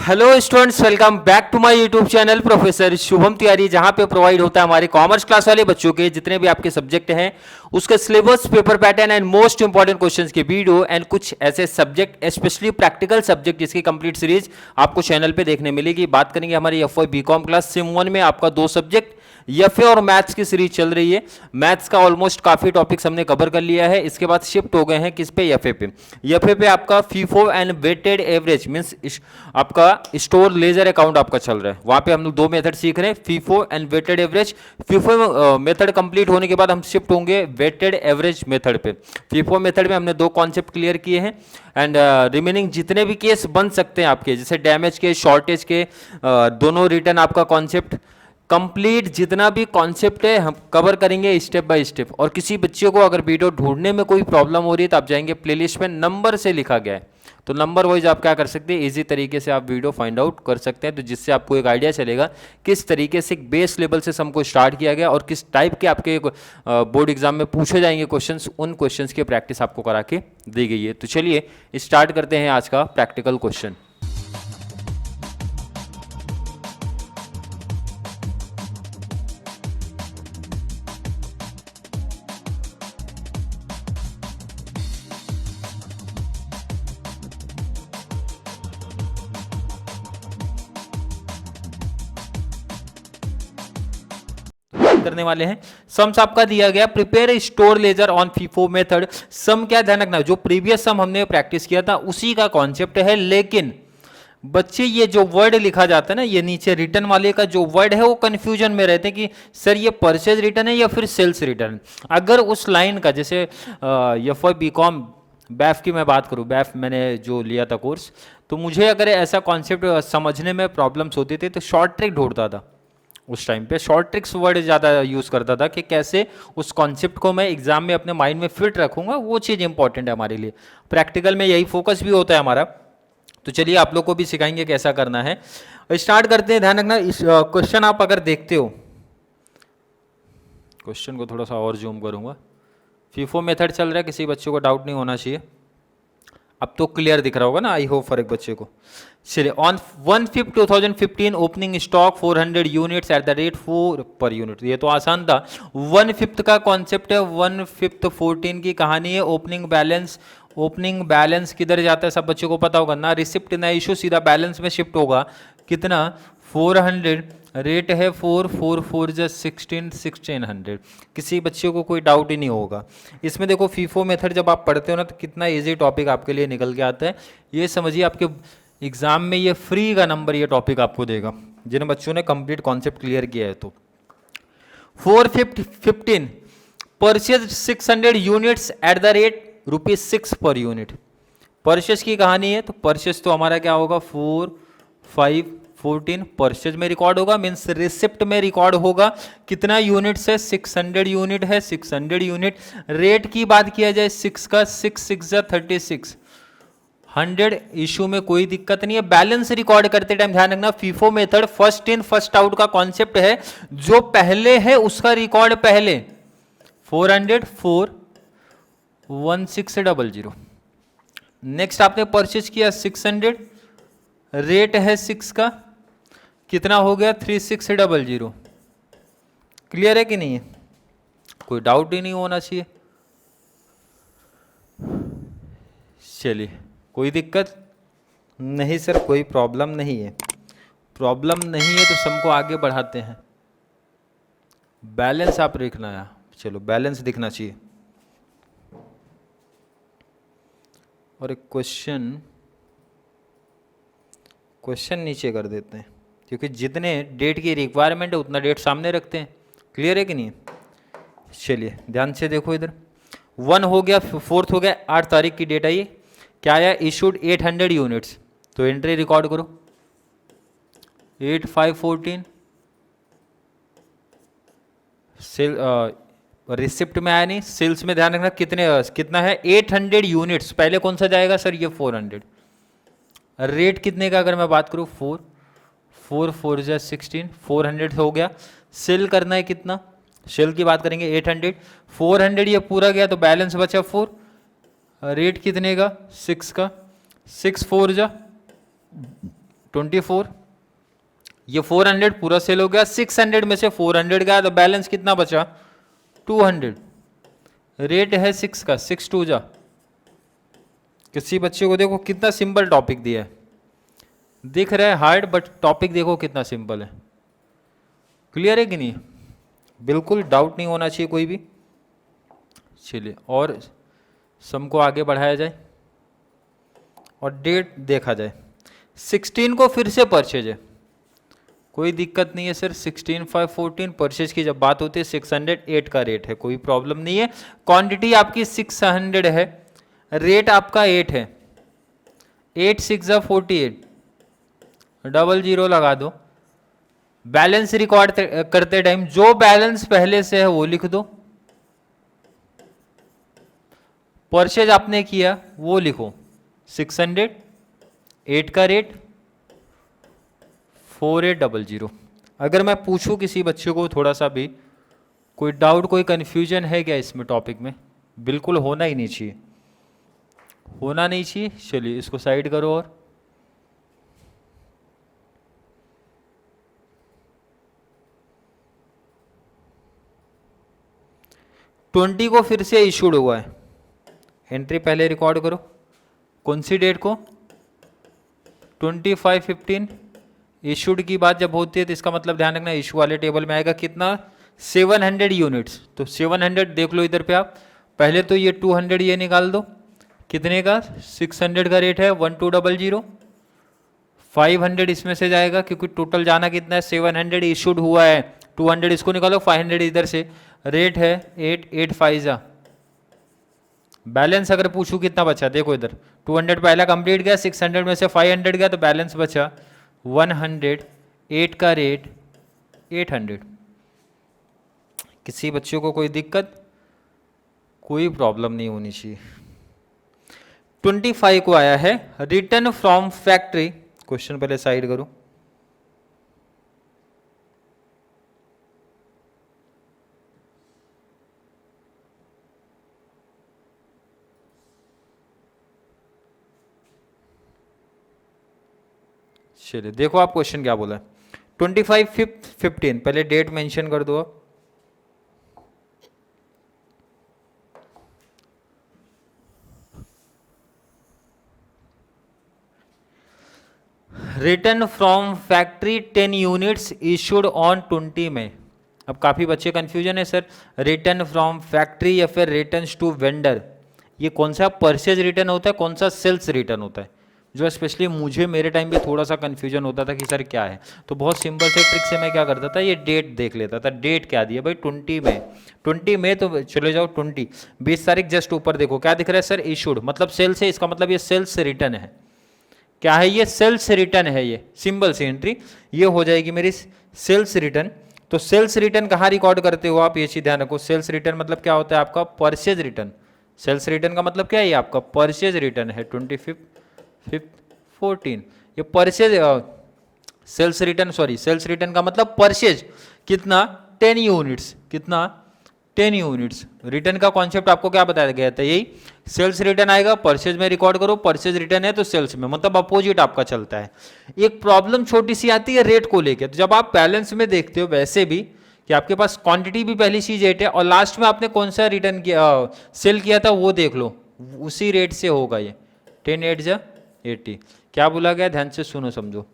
Hello students, welcome back to my YouTube channel professor Shubham Tiwari, जहां पे provide होता है हमारे कॉमर्स क्लास वाले बच्चों के जितने भी आपके सब्जेक्ट हैं उसके syllabus, paper pattern and most important questions के वीडियो एंड कुछ ऐसे सब्जेक्ट स्पेशली प्रैक्टिकल सब्जेक्ट जिसकी कंप्लीट सीरीज आपको चैनल पे देखने मिलेगी। बात करेंगे हमारी एफवाई बीकॉम क्लास सिम 1 में आपका दो सब्जेक्ट एफए और मैथ्स की सीरीज चल रही है। मैथ्स का ऑलमोस्ट काफी टॉपिक्स हमने कवर कर लिया है। इसके बाद शिफ्ट हो गए हैं किस पे, एफए पे। एफए पे आपका FIFO and weighted average means आपका स्टोर लेजर अकाउंट आपका चल रहा है। वहां पे हम लोग दो मेथड सीख रहे हैं, FIFO and weighted average. FIFO method complete होने के बाद हम शिफ्ट होंगे वेटेड एवरेज मेथड पे। फीफो मेथड में हमने दो कॉन्सेप्ट क्लियर किए हैं एंड रिमेनिंग जितने भी केस बन सकते हैं आपके, जैसे डैमेज के, शॉर्टेज के, दोनों रिटर्न आपका कॉन्सेप्ट कंप्लीट जितना भी कॉन्सेप्ट है हम कवर करेंगे स्टेप बाय स्टेप। और किसी बच्चे को अगर वीडियो ढूंढने में कोई प्रॉब्लम हो रही है तो आप जाएंगे प्लेलिस्ट में, नंबर से लिखा गया है तो नंबर वाइज आप क्या कर सकते हैं, इजी तरीके से आप वीडियो फाइंड आउट कर सकते हैं। तो जिससे आपको एक आइडिया चलेगा किस तरीके से एक बेस लेवल से सम को स्टार्ट किया गया और किस टाइप के आपके बोर्ड एग्जाम में पूछे जाएंगे क्वेश्चंस, उन क्वेश्चंस की प्रैक्टिस आपको करा के दी गई है। तो चलिए स्टार्ट करते हैं आज का प्रैक्टिकल क्वेश्चन। करने वाले हैं। सम्स आपका दिया गया, prepare store ledger on FIFO method. Sum क्या ध्यान रखना, जो प्रीवियस सम हमने प्रैक्टिस किया था उसी का कॉन्सेप्ट है, लेकिन बच्चे ये जो वर्ड लिखा जाता है ना, ये नीचे रिटर्न वाले का जो वर्ड है वो कंफ्यूजन में रहते हैं कि सर ये परचेज रिटर्न है या फिर सेल्स रिटर्न। अगर उस लाइन का, जैसे एफवाई बीकॉम बैफ की मैं बात करूं, बैफ मैंने जो लिया था कोर्स, तो मुझे अगर ऐसा कॉन्सेप्ट समझने में प्रॉब्लम्स होती थी तो शॉर्ट ट्रिक ढूंढता था। उस टाइम पे शॉर्ट ट्रिक्स वर्ड ज़्यादा यूज़ करता था कि कैसे उस कॉन्सेप्ट को मैं एग्जाम में अपने माइंड में फिट रखूंगा, वो चीज़ इंपॉर्टेंट है हमारे लिए। प्रैक्टिकल में यही फोकस भी होता है हमारा। तो चलिए आप लोग को भी सिखाएंगे कैसा करना है। स्टार्ट करते हैं। ध्यान रखना, इस क्वेश्चन आप अगर देखते हो, क्वेश्चन को थोड़ा सा और जूम करूंगा। फीफो मेथड चल रहा है, किसी बच्चे को डाउट नहीं होना चाहिए। अब तो क्लियर दिख रहा होगा ना, आई होप फॉर एक बच्चे को। चलिए, on 1/5 2015 opening stock 400 units at the rate 4 per unit. ये तो आसान था। 1/5 का कॉन्सेप्ट है, 1/5 14 की कहानी है। ओपनिंग बैलेंस, ओपनिंग बैलेंस किधर जाता है सब बच्चों को पता होगा ना, रिसिप्ट ना इशू, सीधा बैलेंस में शिफ्ट होगा। कितना, 400, रेट है 4, 4 4 16, 1600। किसी बच्चे को कोई डाउट ही नहीं होगा इसमें। देखो फीफो मेथड जब आप पढ़ते हो ना तो कितना इजी टॉपिक आपके लिए निकल के आता है। ये समझिए आपके एग्जाम में ये फ्री का नंबर ये टॉपिक आपको देगा जिन बच्चों ने कंप्लीट कॉन्सेप्ट क्लियर किया है। तो 4/15 purchase 600 units at the rate ₹6 per unit. Purchase की कहानी है, तो परचेज तो हमारा क्या होगा, 4 5 14 परचेज में रिकॉर्ड होगा, मीन्स रिसिप्ट में रिकॉर्ड होगा। कितना यूनिट्स है, 600 यूनिट है, 600 यूनिट। रेट की बात किया जाए 6 का, 6 6 36, 100 इशू में कोई दिक्कत नहीं है। बैलेंस रिकॉर्ड करते टाइम ध्यान रखना, FIFO method first in first out का कॉन्सेप्ट है। जो पहले है उसका रिकॉर्ड पहले, 400 4 1600। नेक्स्ट आपने परचेज किया 600, रेट है 6 का, कितना हो गया 3600। क्लियर है कि नहीं है, कोई डाउट ही नहीं होना चाहिए। चलिए, कोई दिक्कत नहीं सर, कोई प्रॉब्लम नहीं है। प्रॉब्लम नहीं है तो सम को आगे बढ़ाते हैं। बैलेंस आप लिखना है, चलो बैलेंस दिखना चाहिए। और एक क्वेश्चन नीचे कर देते हैं, क्योंकि जितने डेट की रिक्वायरमेंट है उतना डेट सामने रखते हैं। क्लियर है कि नहीं। चलिए ध्यान से देखो, इधर 1 हो गया, 4 हो गया, 8 तारीख की डेट आई, क्या आया, इशूड 800 यूनिट्स। तो एंट्री रिकॉर्ड करो, 8 5 14। सेल रिसिप्ट में आया नहीं, सेल्स में ध्यान रखना कितना है, 800 यूनिट्स। पहले कौन सा जाएगा सर, ये 400। रेट कितने का अगर मैं बात करूं, 4 4 4 16, 400 हो गया। सेल करना है कितना, सेल की बात करेंगे 800, 400 ये पूरा गया तो बैलेंस बचा 4। रेट कितने का, 6 का, 6 4 24, ये 400 पूरा सेल हो गया, 600 में से 400 गया तो बैलेंस कितना बचा 200। रेट है 6 का, 6 2 जा। किसी बच्चे को देखो कितना सिंपल टॉपिक दिया है, दिख रहा है हार्ड बट टॉपिक देखो कितना सिंपल है। क्लियर है कि नहीं? बिल्कुल डाउट नहीं होना चाहिए कोई भी। चलिए और सम को आगे बढ़ाया जाए और डेट देखा जाए। 16 को फिर से परचेज है, कोई दिक्कत नहीं है सर। 16 5 14 परचेज की जब बात होती है 608 का रेट है, कोई प्रॉब्लम नहीं है। क्वांटिटी आपकी 600 है, रेट आपका 8 है। 8 6 48, 00 लगा दो। बैलेंस रिकॉर्ड करते टाइम जो बैलेंस पहले से है वो लिख दो, परचेज आपने किया वो लिखो। 600, 8 का रेट, 4800। अगर मैं पूछूं किसी बच्चे को थोड़ा सा भी कोई डाउट कोई कंफ्यूजन है क्या इसमें टॉपिक में, बिल्कुल होना ही नहीं चाहिए, होना नहीं चाहिए। चलिए इसको साइड करो और ट्वेंटी को फिर से इशूड हुआ है, एंट्री पहले रिकॉर्ड करो। कौन सी डेट को? 25/15। इशूड की बात जब होती है तो इसका मतलब ध्यान रखना इशू वाले टेबल में आएगा कितना 700 यूनिट्स। तो 700 देख लो इधर पे आप, पहले तो ये 200 ये निकाल दो, कितने का 600 का रेट है 1200। 500 इसमें से जाएगा क्योंकि टोटल जाना कितना है 700 इशूड हुआ है, 200 इसको निकालो, 500 इधर से, रेट है 885 जा। बैलेंस अगर पूछूं कितना बचा देखो इधर 200 पहला कंप्लीट गया, 600 में से 500 गया तो बैलेंस बचा 100। 8 का रेट 800। किसी बच्चों को कोई दिक्कत कोई प्रॉब्लम नहीं होनी चाहिए। 25 को आया है रिटर्न फ्रॉम फैक्ट्री। क्वेश्चन पहले साइड करो। चलिए देखो आप क्वेश्चन क्या बोला है। 25/5/15 पहले डेट मेंशन कर दो। Return from factory 10 units issued on 20 में। अब काफ़ी बच्चे कंफ्यूजन है सर, रिटर्न फ्रॉम फैक्ट्री या फिर रिटर्न टू वेंडर, ये कौन सा परचेज रिटर्न होता है, कौन सा सेल्स रिटर्न होता है, जो स्पेशली मुझे मेरे टाइम पे थोड़ा सा कंफ्यूजन होता था कि सर क्या है। तो बहुत सिंपल से ट्रिक से मैं क्या करता था, ये डेट देख लेता था, डेट क्या दी है भाई 20 में। 20 में तो चले जाओ 20 तारीख जस्ट ऊपर देखो क्या दिख रहा है सर, इशूड मतलब सेल्स है, इसका मतलब ये सेल्स रिटर्न है। क्या है ये? सेल्स रिटर्न है। ये सिंबल से एंट्री ये हो जाएगी मेरी सेल्स रिटर्न। तो सेल्स रिटर्न कहाँ रिकॉर्ड करते हो आप, ये चीज ध्यान रखो। सेल्स रिटर्न मतलब क्या होता है आपका परचेज रिटर्न। सेल्स रिटर्न का मतलब क्या है, ये आपका परचेज रिटर्न है। 25/5/14 ये purchase sales return, sorry sales return का मतलब परचेज कितना 10 यूनिट्स, कितना 10 यूनिट्स। रिटर्न का कॉन्सेप्ट आपको क्या बताया गया था, यही सेल्स रिटर्न आएगा, परचेज में रिकॉर्ड करो, परचेज रिटर्न है तो सेल्स में, मतलब अपोजिट आपका चलता है। एक प्रॉब्लम छोटी सी आती है रेट को लेकर, तो जब आप बैलेंस में देखते हो वैसे भी कि आपके पास क्वांटिटी भी पहली चीज 8 है और लास्ट में आपने कौन सा रिटर्न किया सेल किया था वो देख लो, उसी रेट से होगा ये 10 8 जा 80। क्या बोला गया, ध्यान से सुनो समझो।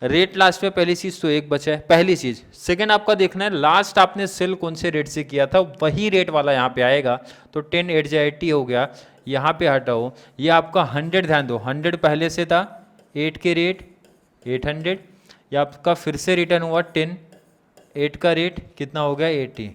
रेट लास्ट में पहली चीज तो एक बचा है, पहली चीज। सेकंड आपका देखना है लास्ट आपने सेल कौन से रेट से किया था, वही रेट वाला यहाँ पे आएगा। तो 10 8 जा 80 हो गया, यहाँ पे हटाओ, ये आपका 100 ध्यान दो, 100 पहले से था, 8 के रेट 800, ये आपका फिर से रिटर्न हुआ 10, 8 का रेट कितना हो गया 80।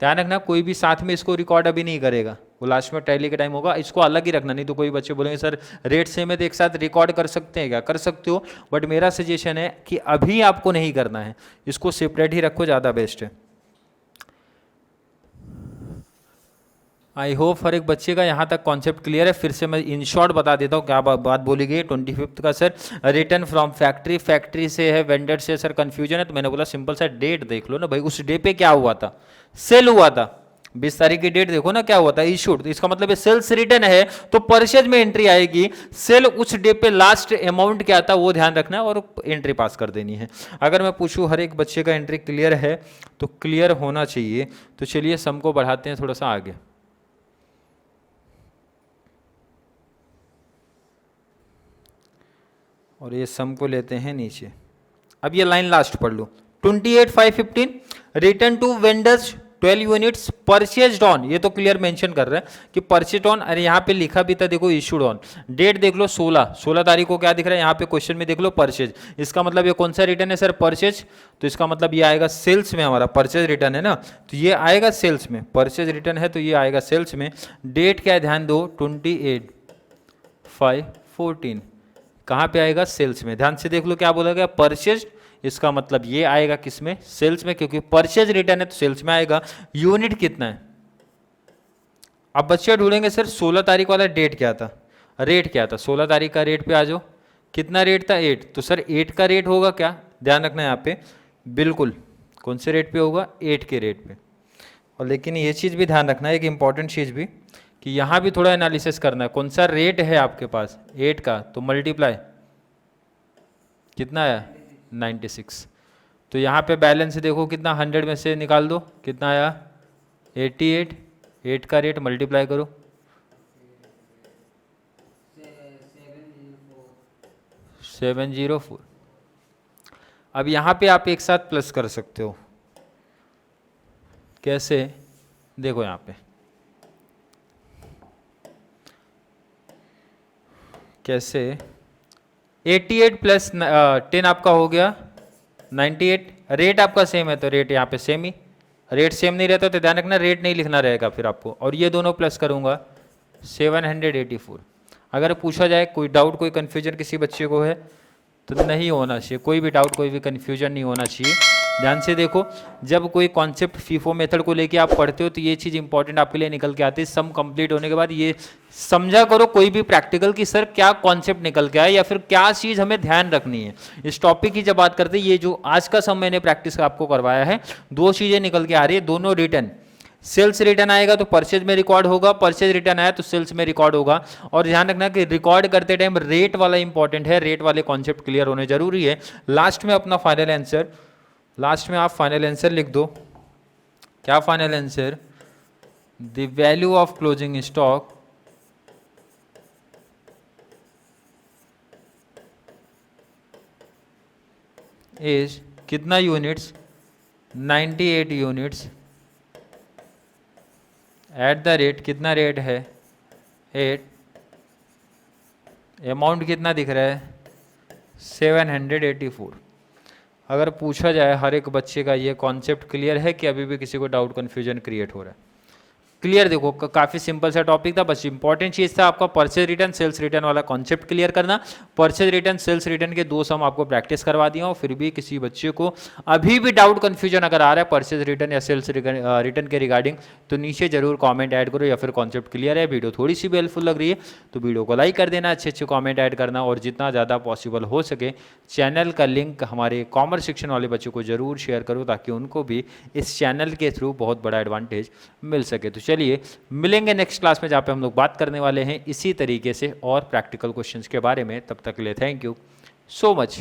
ध्यान रखना कोई भी साथ में इसको रिकॉर्ड अभी नहीं करेगा, वो लास्ट में टैली के टाइम होगा, इसको अलग ही रखना, नहीं तो कोई बच्चे बोलेंगे सर रेट सेम है तो एक साथ रिकॉर्ड कर सकते हैं क्या, कर सकते हो, बट मेरा सजेशन है कि अभी आपको नहीं करना है, इसको सेपरेट ही रखो, ज़्यादा बेस्ट है। आई होप हर एक बच्चे का यहाँ तक कॉन्सेप्ट क्लियर है। फिर से मैं इन शॉर्ट बता देता हूँ क्या बात बोली गई। 25 का sir return from factory, factory से है, वेंडर से सर कंफ्यूजन है, तो मैंने बोला सिंपल सा डेट देख लो ना भाई, उस डे पे क्या हुआ था, सेल हुआ था, 20 तारीख की डेट देखो ना क्या हुआ था, इशूड, तो इसका मतलब ये सेल्स रिटर्न है तो परचेज में एंट्री आएगी। सेल उस डे पे लास्ट अमाउंट क्या था वो ध्यान रखना है और एंट्री पास कर देनी है। अगर मैं पूछूं हर एक बच्चे का एंट्री क्लियर है तो क्लियर होना चाहिए। तो चलिए सम को बढ़ाते हैं थोड़ा सा आगे। और ये सम को लेते हैं नीचे। अब ये लाइन लास्ट पढ़ लो। 28,515 return to vendors 12 units purchased on, ये तो क्लियर मेंशन कर रहा है कि परचेज ऑन। अरे यहाँ पे लिखा भी था देखो इशूड ऑन, डेट देख लो 16 तारीख को क्या दिख रहा है यहाँ पे क्वेश्चन में, देख लो परचेज। इसका मतलब ये कौन सा रिटर्न है सर, परचेज। तो इसका मतलब ये आएगा सेल्स में, हमारा परचेज रिटर्न है ना, तो ये आएगा सेल्स में। परचेज रिटर्न है तो ये आएगा सेल्स में। डेट क्या है ध्यान दो, 28/5/14, कहाँ पे आएगा, सेल्स में। ध्यान से देख लो क्या बोला गया, परचेज, इसका मतलब ये आएगा किसमें, सेल्स में, क्योंकि परचेज रिटर्न है तो सेल्स में आएगा। यूनिट कितना है, अब बच्चे ढूंढेंगे सर 16 तारीख वाला डेट क्या था, रेट क्या था। 16 तारीख का रेट पे आ जाओ, कितना रेट था 8, तो सर 8 का रेट होगा क्या, ध्यान रखना यहाँ पे, बिल्कुल कौन से रेट पे होगा, 8 के रेट पे। और लेकिन ये चीज़ भी ध्यान रखना है, एक इंपॉर्टेंट चीज़ भी, कि यहाँ भी थोड़ा एनालिसिस करना है। कौन सा रेट है आपके पास 8 का, तो मल्टीप्लाई कितना आया 96। तो यहाँ पे बैलेंस देखो कितना, 100 में से निकाल दो कितना आया 88। 8 का रेट मल्टीप्लाई करो 704। अब यहाँ पे आप एक साथ प्लस कर सकते हो, कैसे, देखो यहाँ पे कैसे, 88 प्लस 10 आपका हो गया 98। रेट आपका सेम है तो रेट यहाँ पे सेम ही, रेट सेम नहीं रहता तो ध्यान रखना रेट नहीं लिखना रहेगा फिर आपको। और ये दोनों प्लस करूँगा 784। अगर पूछा जाए कोई डाउट कोई कन्फ्यूजन किसी बच्चे को है तो नहीं होना चाहिए, कोई भी डाउट कोई भी कन्फ्यूजन नहीं होना चाहिए। ध्यान से देखो, जब कोई कॉन्सेप्ट फीफो मेथड को लेके आप पढ़ते हो तो ये चीज़ इंपॉर्टेंट आपके लिए निकल के आती है। सम कंप्लीट होने के बाद ये समझा करो कोई भी प्रैक्टिकल की सर क्या कॉन्सेप्ट निकल के आया या फिर क्या चीज़ हमें ध्यान रखनी है। इस टॉपिक की जब बात करते हैं, ये जो आज का सम मैंने प्रैक्टिस आपको करवाया है, दो चीज़ें निकल के आ रही है, दोनों रिटर्न, सेल्स रिटर्न आएगा तो परचेज में रिकॉर्ड होगा, परचेज रिटर्न आया तो सेल्स में रिकॉर्ड होगा। और ध्यान रखना कि रिकॉर्ड करते टाइम रेट वाला इंपॉर्टेंट है, रेट वाले कॉन्सेप्ट क्लियर होने जरूरी है। लास्ट में अपना फाइनल आंसर, लास्ट में आप फाइनल आंसर लिख दो, क्या final answer, the value of closing stock is कितना units, 98 units at the rate, कितना रेट है 8, अमाउंट कितना दिख रहा है 784। अगर पूछा जाए हर एक बच्चे का ये कॉन्सेप्ट क्लियर है कि अभी भी किसी को डाउट कन्फ्यूजन क्रिएट हो रहा है, क्लियर। देखो काफ़ी सिंपल सा टॉपिक था, बस इंपॉर्टेंट चीज़ था आपका परचेज रिटर्न सेल्स रिटर्न वाला कॉन्सेप्ट क्लियर करना। परचेज रिटर्न सेल्स रिटर्न के दो सम आपको प्रैक्टिस करवा दिया हूँ। फिर भी किसी बच्चे को अभी भी डाउट कन्फ्यूजन अगर आ रहा है परचेज रिटर्न या सेल्स रिटर्न के रिगार्डिंग, तो नीचे जरूर कॉमेंट ऐड करो, या फिर कॉन्सेप्ट क्लियर है, वीडियो थोड़ी सी भी हेल्पफुल लग रही है तो वीडियो को लाइक कर देना, अच्छे अच्छे कॉमेंट ऐड करना, और जितना ज़्यादा पॉसिबल हो सके चैनल का लिंक हमारे कॉमर्स सेक्शन वाले बच्चों को जरूर शेयर करो, ताकि उनको भी इस चैनल के थ्रू बहुत बड़ा एडवांटेज मिल सके। तो चलिए मिलेंगे नेक्स्ट क्लास में, जहाँ पे हम लोग बात करने वाले हैं इसी तरीके से और प्रैक्टिकल क्वेश्चंस के बारे में। तब तक के लिए थैंक यू सो मच।